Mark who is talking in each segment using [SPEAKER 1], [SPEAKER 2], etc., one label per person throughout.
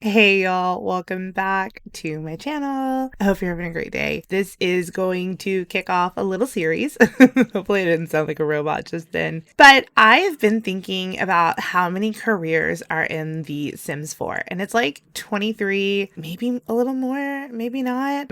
[SPEAKER 1] Hey y'all, welcome back to my channel. I hope you're having a great day. This is going to kick off a little series. Hopefully I didn't sound like a robot just then. But I have been thinking about how many careers are in the Sims 4. And it's like 23, maybe a little more, maybe not.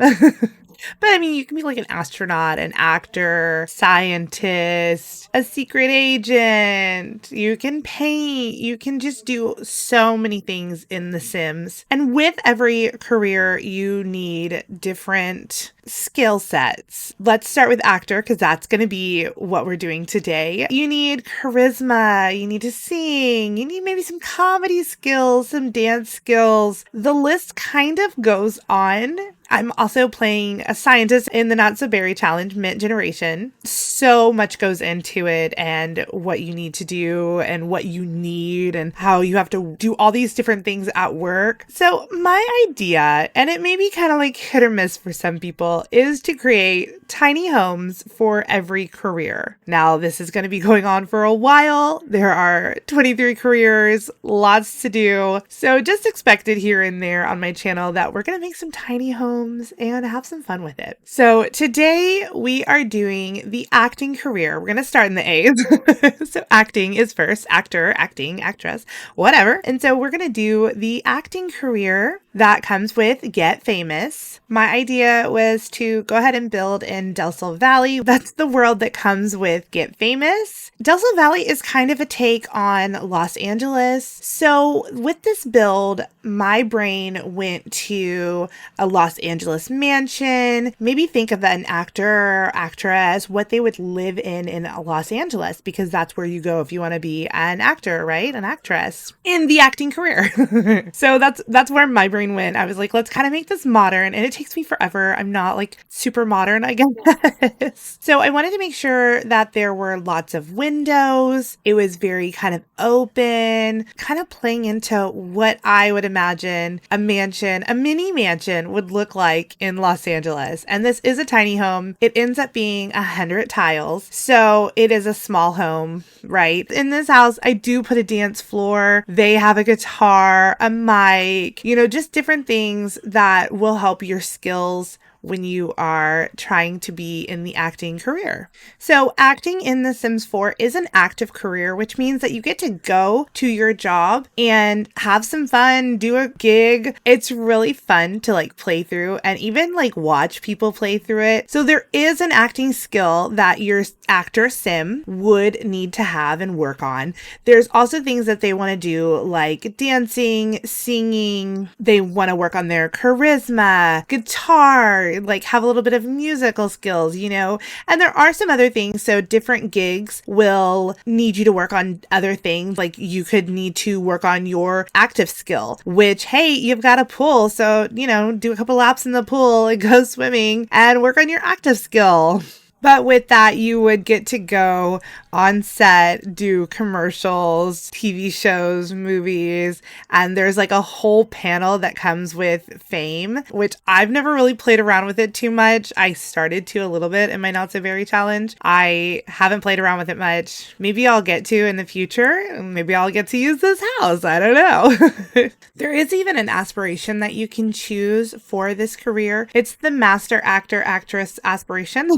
[SPEAKER 1] But I mean, you can be like an astronaut, an actor, scientist, a secret agent. You can paint. You can just do so many things in The Sims. And with every career, you need different skill sets. Let's start with actor because that's going to be what we're doing today. You need charisma. You need to sing. You need maybe some comedy skills, some dance skills. The list kind of goes on. I'm also playing a scientist in the Not So Berry Challenge Mint Generation. So much goes into it and what you need to do and what you need and how you have to do all these different things at work. So my idea, and it may be kind of like hit or miss for some people, is to create tiny homes for every career. Now, this is going to be going on for a while. There are 23 careers, lots to do. So just expect it here and there on my channel that we're going to make some tiny homes and have some fun with it. So today we are doing the acting career. We're going to start in the A's. So acting is first, actor, acting, actress, whatever. And so we're going to do the acting career that comes with Get Famous. My idea was to go ahead and build in Delsel Valley. That's the world that comes with Get Famous. Delsel Valley is kind of a take on Los Angeles. So with this build, my brain went to a Los Angeles mansion. Maybe think of an actor or actress, what they would live in Los Angeles, because that's where you go if you want to be an actor, right? An actress in the acting career. So that's where my brain went. I was like, let's kind of make this modern, and it takes me forever. I'm not like super modern, I guess. So I wanted to make sure that there were lots of windows. It was very kind of open, kind of playing into what I would imagine a mansion, a mini mansion would look like in Los Angeles. And this is a tiny home. It ends up being 100 tiles. So it is a small home, right? In this house, I do put a dance floor. They have a guitar, a mic, just different things that will help your skills when you are trying to be in the acting career. So acting in The Sims 4 is an active career, which means that you get to go to your job and have some fun, do a gig. It's really fun to like play through and even like watch people play through it. So there is an acting skill that your actor sim would need to have and work on. There's also things that they want to do like dancing, singing. They want to work on their charisma, guitar, like have a little bit of musical skills, and there are some other things. So different gigs will need you to work on other things. Like you could need to work on your active skill, which, hey, you've got a pool. So, do a couple laps in the pool and go swimming and work on your active skill. But with that, you would get to go on set, do commercials, TV shows, movies, and there's like a whole panel that comes with fame, which I've never really played around with it too much. I started to a little bit in my Not So Very challenge. I haven't played around with it much. Maybe I'll get to in the future. Maybe I'll get to use this house. I don't know. There is even an aspiration that you can choose for this career. It's the Master Actor Actress aspiration.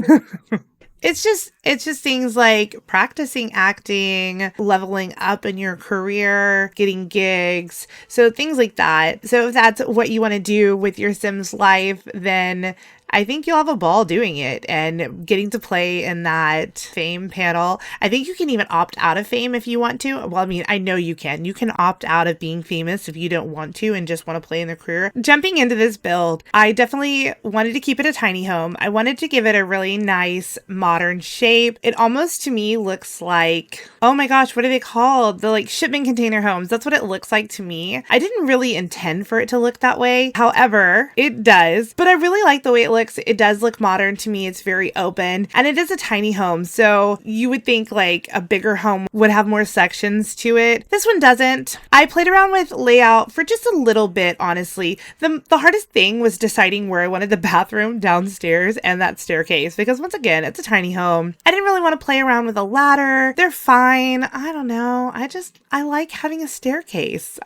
[SPEAKER 1] It's just things like practicing acting, leveling up in your career, getting gigs. So things like that. So if that's what you want to do with your Sims life, then I think you'll have a ball doing it and getting to play in that fame panel. I think you can even opt out of fame if you want to. Well, I mean, I know you can. You can opt out of being famous if you don't want to and just want to play in the career. Jumping into this build, I definitely wanted to keep it a tiny home. I wanted to give it a really nice modern shape. It almost to me looks like, oh my gosh, what are they called? The like shipment container homes. That's what it looks like to me. I didn't really intend for it to look that way. However, it does. But I really like the way it looks. It does look modern to me. It's very open and it is a tiny home. So you would think like a bigger home would have more sections to it. This one doesn't. I played around with layout for just a little bit, honestly. The hardest thing was deciding where I wanted the bathroom downstairs and that staircase because once again, it's a tiny home. I didn't really want to play around with a ladder. They're fine. I don't know. I like having a staircase.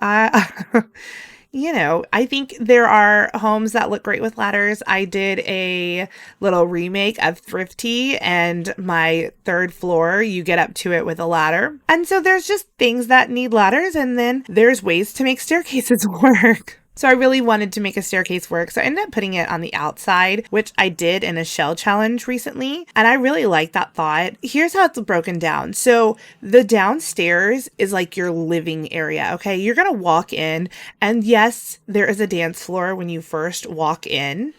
[SPEAKER 1] I think there are homes that look great with ladders. I did a little remake of Thrifty, and my third floor, you get up to it with a ladder. And so there's just things that need ladders, and then there's ways to make staircases work. So I really wanted to make a staircase work. So I ended up putting it on the outside, which I did in a shell challenge recently. And I really like that thought. Here's how it's broken down. So the downstairs is like your living area. Okay. You're going to walk in, and yes, there is a dance floor when you first walk in.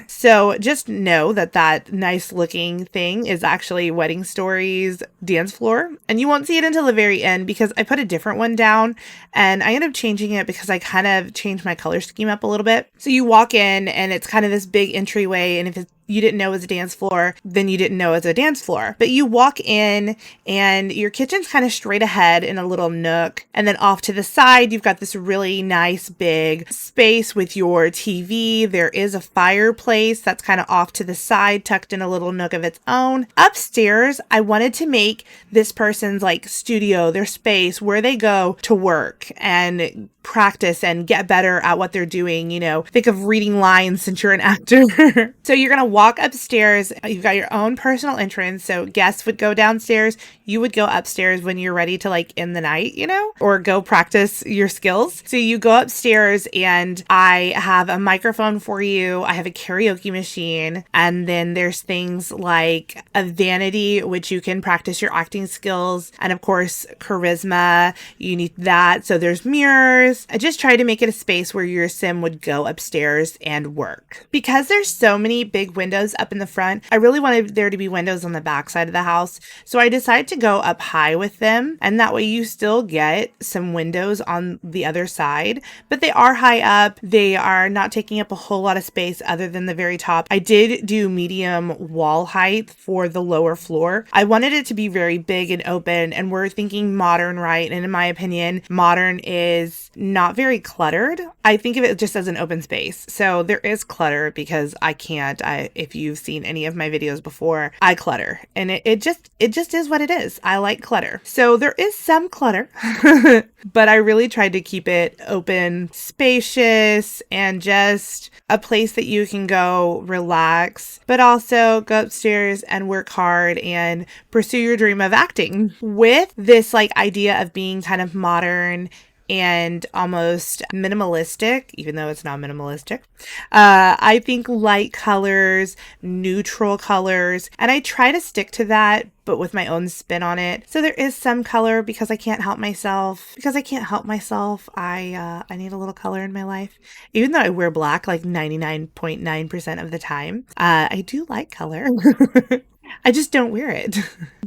[SPEAKER 1] So just know that that nice looking thing is actually Wedding Story's dance floor, and you won't see it until the very end because I put a different one down, and I ended up changing it because I kind of changed my color scheme up a little bit. So you walk in and it's kind of this big entryway, and if you didn't know it was a dance floor, then you didn't know it was a dance floor. But you walk in and your kitchen's kind of straight ahead in a little nook. And then off to the side, you've got this really nice big space with your TV. There is a fireplace that's kind of off to the side, tucked in a little nook of its own. Upstairs, I wanted to make this person's like studio, their space where they go to work and practice and get better at what they're doing. Think of reading lines since you're an actor. So you're going to walk upstairs. You've got your own personal entrance. So guests would go downstairs. You would go upstairs when you're ready to like end the night, or go practice your skills. So you go upstairs and I have a microphone for you. I have a karaoke machine. And then there's things like a vanity, which you can practice your acting skills. And of course, charisma. You need that. So there's mirrors. I just tried to make it a space where your sim would go upstairs and work. Because there's so many big windows up in the front, I really wanted there to be windows on the back side of the house. So I decided to go up high with them. And that way you still get some windows on the other side, but they are high up. They are not taking up a whole lot of space other than the very top. I did do medium wall height for the lower floor. I wanted it to be very big and open, and we're thinking modern, right? And in my opinion, modern is not very cluttered. I think of it just as an open space. So there is clutter because if you've seen any of my videos before, I clutter, and it just is what it is. I like clutter. So there is some clutter, but I really tried to keep it open, spacious, and just a place that you can go relax, but also go upstairs and work hard and pursue your dream of acting with this like idea of being kind of modern and almost minimalistic, even though it's not minimalistic. I think light colors, neutral colors, and I try to stick to that, but with my own spin on it. So there is some color because I can't help myself. I need a little color in my life. Even though I wear black like 99.9% of the time, I do like color. I just don't wear it.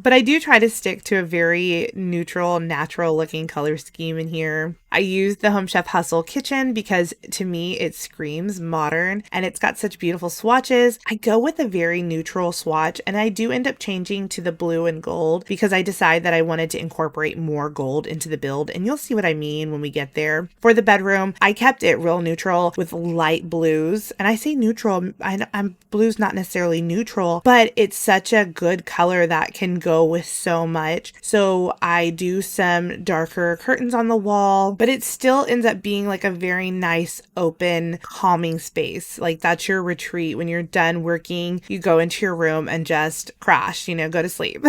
[SPEAKER 1] But I do try to stick to a very neutral, natural looking color scheme in here. I use the Home Chef Hustle kitchen because to me it screams modern and it's got such beautiful swatches. I go with a very neutral swatch, and I do end up changing to the blue and gold because I decide that I wanted to incorporate more gold into the build, and you'll see what I mean when we get there. For the bedroom, I kept it real neutral with light blues, and I say neutral, I'm blue's not necessarily neutral, but it's such a good color that can go with so much. So I do some darker curtains on the wall, but it still ends up being like a very nice, open, calming space. Like that's your retreat. When you're done working, you go into your room and just crash, go to sleep.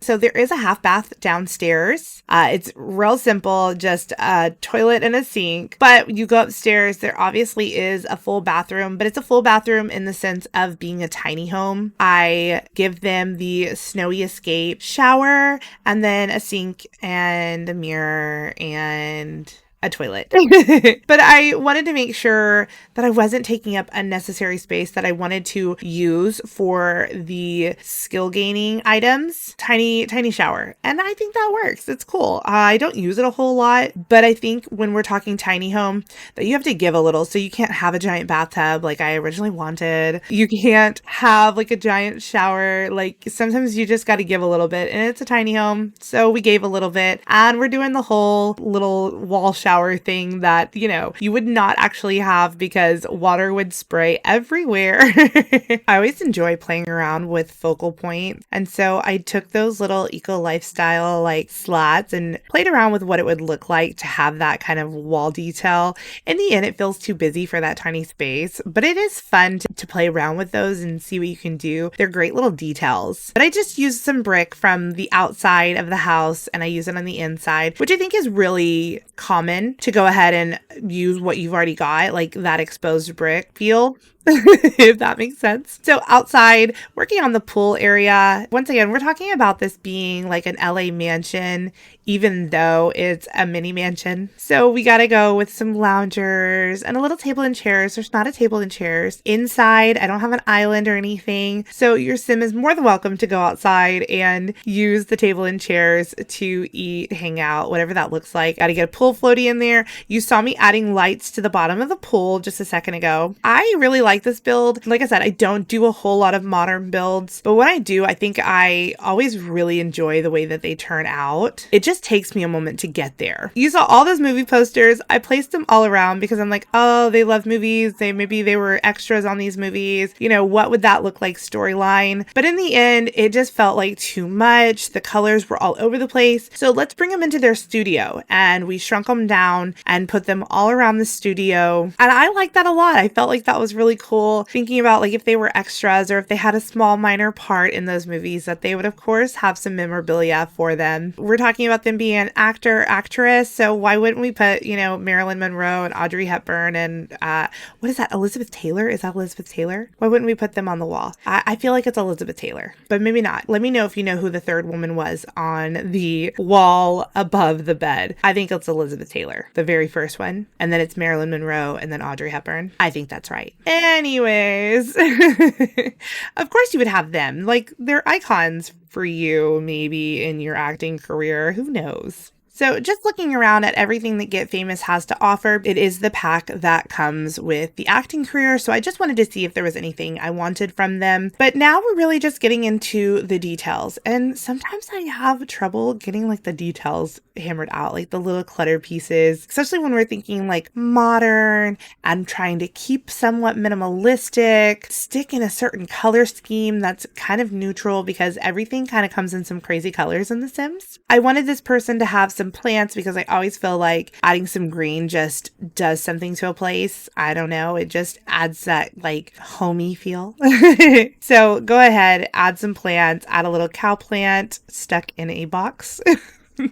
[SPEAKER 1] So there is a half bath downstairs. It's real simple, just a toilet and a sink, but you go upstairs, there obviously is a full bathroom, but it's a full bathroom in the sense of being a tiny home. I give them the Snowy Escape shower and then a sink and a mirror and a toilet. But I wanted to make sure that I wasn't taking up unnecessary space that I wanted to use for the skill gaining items. Tiny shower. And I think that works. It's cool. I don't use it a whole lot, but I think when we're talking tiny home that you have to give a little. So you can't have a giant bathtub like I originally wanted. You can't have like a giant shower. Like sometimes you just got to give a little bit, and it's a tiny home. So we gave a little bit, and we're doing the whole little wall shower shower thing that, you would not actually have because water would spray everywhere. I always enjoy playing around with focal point. And so I took those little eco lifestyle like slats and played around with what it would look like to have that kind of wall detail. In the end, it feels too busy for that tiny space, but it is fun to play around with those and see what you can do. They're great little details. But I just used some brick from the outside of the house and I use it on the inside, which I think is really common to go ahead and use what you've already got, like that exposed brick feel. If that makes sense. So outside, working on the pool area. Once again, we're talking about this being like an LA mansion, even though it's a mini mansion. So we got to go with some loungers and a little table and chairs. There's not a table and chairs. Inside, I don't have an island or anything. So your sim is more than welcome to go outside and use the table and chairs to eat, hang out, whatever that looks like. Got to get a pool floaty in there. You saw me adding lights to the bottom of the pool just a second ago. I really like this build. Like I said, I don't do a whole lot of modern builds, but when I do, I think I always really enjoy the way that they turn out. It just takes me a moment to get there. You saw all those movie posters. I placed them all around because I'm like, oh, they love movies. Maybe they were extras on these movies. What would that look like storyline? But in the end, it just felt like too much. The colors were all over the place. So let's bring them into their studio, and we shrunk them down and put them all around the studio. And I like that a lot. I felt like that was really cool, thinking about like if they were extras or if they had a small minor part in those movies, that they would of course have some memorabilia for them. We're talking about them being an actor, actress, so why wouldn't we put Marilyn Monroe and Audrey Hepburn and what is that, Elizabeth Taylor? Is that Elizabeth Taylor? Why wouldn't we put them on the wall? I feel like it's Elizabeth Taylor, but maybe not. Let me know if you know who the third woman was on the wall above the bed. I think it's Elizabeth Taylor, the very first one, and then it's Marilyn Monroe and then Audrey Hepburn. I think that's right. Anyways, of course you would have them. Like, they're icons for you, maybe in your acting career. Who knows? So just looking around at everything that Get Famous has to offer, it is the pack that comes with the acting career. So I just wanted to see if there was anything I wanted from them. But now we're really just getting into the details. And sometimes I have trouble getting like the details hammered out, like the little clutter pieces, especially when we're thinking like modern and trying to keep somewhat minimalistic, stick in a certain color scheme that's kind of neutral because everything kind of comes in some crazy colors in The Sims. I wanted this person to have some plants because I always feel like adding some green just does something to a place. I don't know. It just adds that like homey feel. So go ahead, add some plants, add a little cow plant stuck in a box.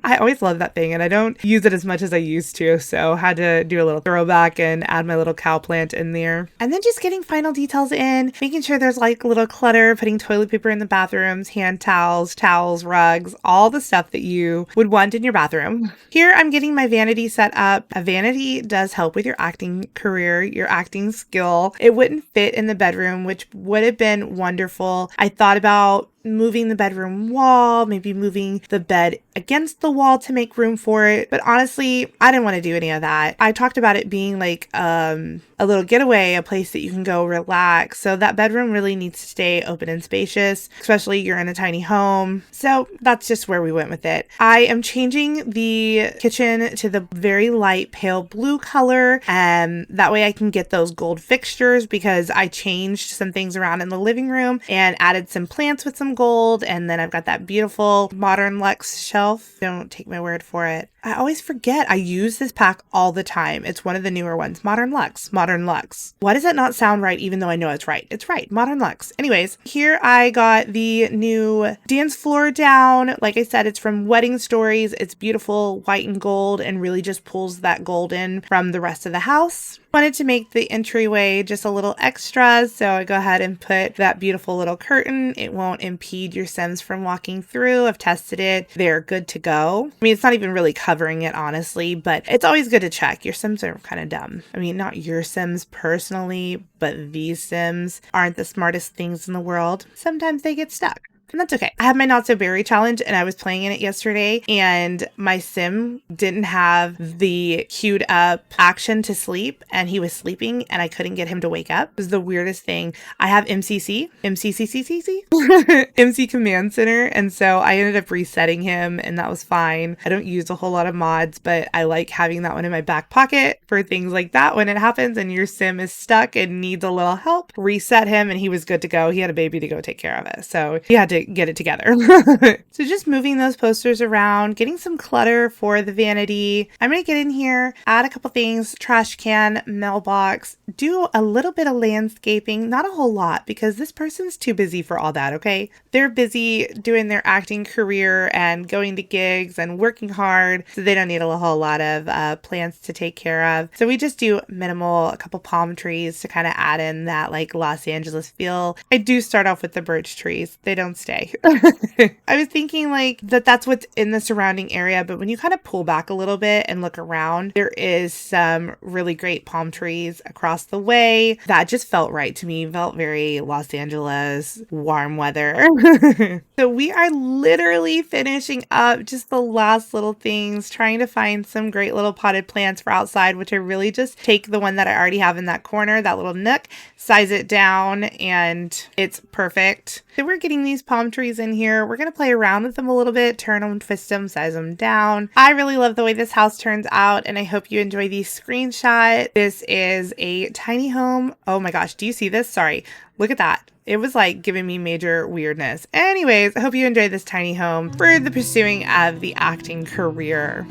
[SPEAKER 1] I always love that thing and I don't use it as much as I used to, so had to do a little throwback and add my little cow plant in there. And then just getting final details in, making sure there's like a little clutter, putting toilet paper in the bathrooms, hand towels, rugs, all the stuff that you would want in your bathroom. Here I'm getting my vanity set up. A vanity does help with your acting career, your acting skill. It wouldn't fit in the bedroom, which would have been wonderful. I thought about moving the bedroom wall, maybe moving the bed against the wall to make room for it. But honestly, I didn't want to do any of that. I talked about it being like a little getaway, a place that you can go relax. So that bedroom really needs to stay open and spacious, especially you're in a tiny home. So that's just where we went with it. I am changing the kitchen to the very light pale blue color. That way I can get those gold fixtures because I changed some things around in the living room and added some plants with some gold. And then I've got that beautiful modern luxe shelf. Don't take my word for it. I always forget I use this pack all the time. It's one of the newer ones. Modern Luxe. Why does that not sound right even though I know it's right? It's right. Modern Luxe. Anyways, here I got the new dance floor down. Like I said, it's from Wedding Stories. It's beautiful white and gold and really just pulls that gold in from the rest of the house. Wanted to make the entryway just a little extra, so I go ahead and put that beautiful little curtain. It won't impede your Sims from walking through. I've tested it. They're good to go. I mean, it's not even really covering it, honestly, but it's always good to check. Your Sims are kind of dumb. I mean, not your Sims personally, but these Sims aren't the smartest things in the world. Sometimes they get stuck. And that's okay. I have my Not So Berry challenge and I was playing in it yesterday and my sim didn't have the queued up action to sleep and he was sleeping and I couldn't get him to wake up. It was the weirdest thing. I have MC Command Center, and so I ended up resetting him and that was fine. I don't use a whole lot of mods, but I like having that one in my back pocket for things like that when it happens and your sim is stuck and needs a little help. Reset him and he was good to go. He had a baby to go take care of it, so he had to get it together. So just moving those posters around, getting some clutter for the vanity. I'm gonna get in here, add a couple things, trash can, mailbox, do a little bit of landscaping, not a whole lot because this person's too busy for all that, okay? They're busy doing their acting career and going to gigs and working hard, so they don't need a whole lot of plants to take care of. So we just do minimal, a couple palm trees to kind of add in that like Los Angeles feel. I do start off with the birch trees. They don't stay. I was thinking like that's what's in the surrounding area, but when you kind of pull back a little bit and look around, there is some really great palm trees across the way. That just felt right to me. Felt very Los Angeles, warm weather. So we are literally finishing up just the last little things, trying to find some great little potted plants for outside, which I really just take the one that I already have in that corner, that little nook, size it down, and it's perfect. So we're getting these palm trees in here. We're going to play around with them a little bit, turn them, twist them, size them down. I really love the way this house turns out, and I hope you enjoy these screenshots. This is a tiny home. Oh my gosh, do you see this? Sorry. Look at that. It was like giving me major weirdness. Anyways, I hope you enjoyed this tiny home for the pursuing of the acting career.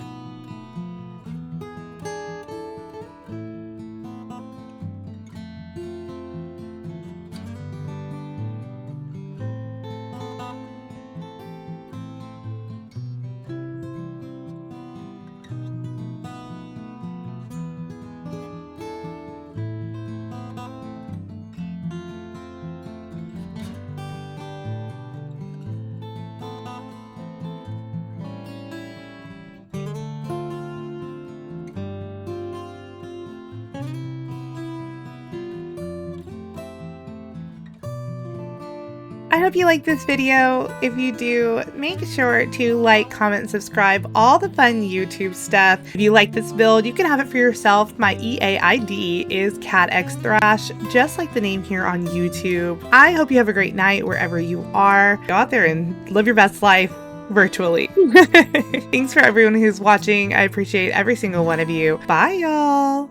[SPEAKER 1] I hope you like this video. If you do, make sure to like, comment, and subscribe. All the fun YouTube stuff. If you like this build, you can have it for yourself. My EA ID is katxthrash, just like the name here on YouTube. I hope you have a great night wherever you are. Go out there and live your best life virtually. Thanks for everyone who's watching. I appreciate every single one of you. Bye, y'all.